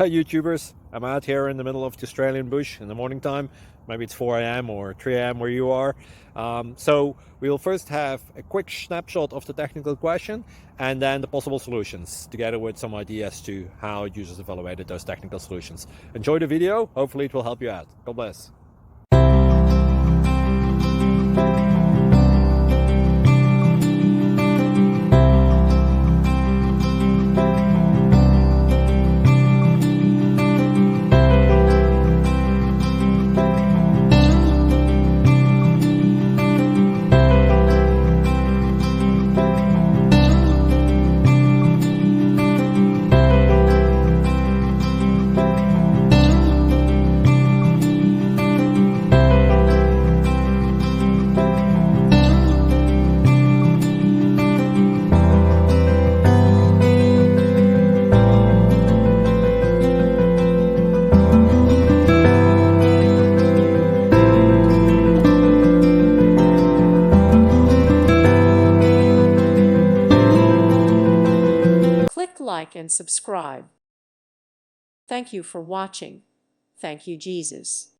Hi YouTubers, I'm out here in the middle of the Australian bush in the morning time. Maybe it's 4 a.m. or 3 a.m. where you are. So we'll first have a quick snapshot of the technical question and then the possible solutions, together with some ideas to how users evaluated those technical solutions. Enjoy the video, hopefully it will help you out. God bless. Click like and subscribe. Thank you for watching. Thank you, Jesus.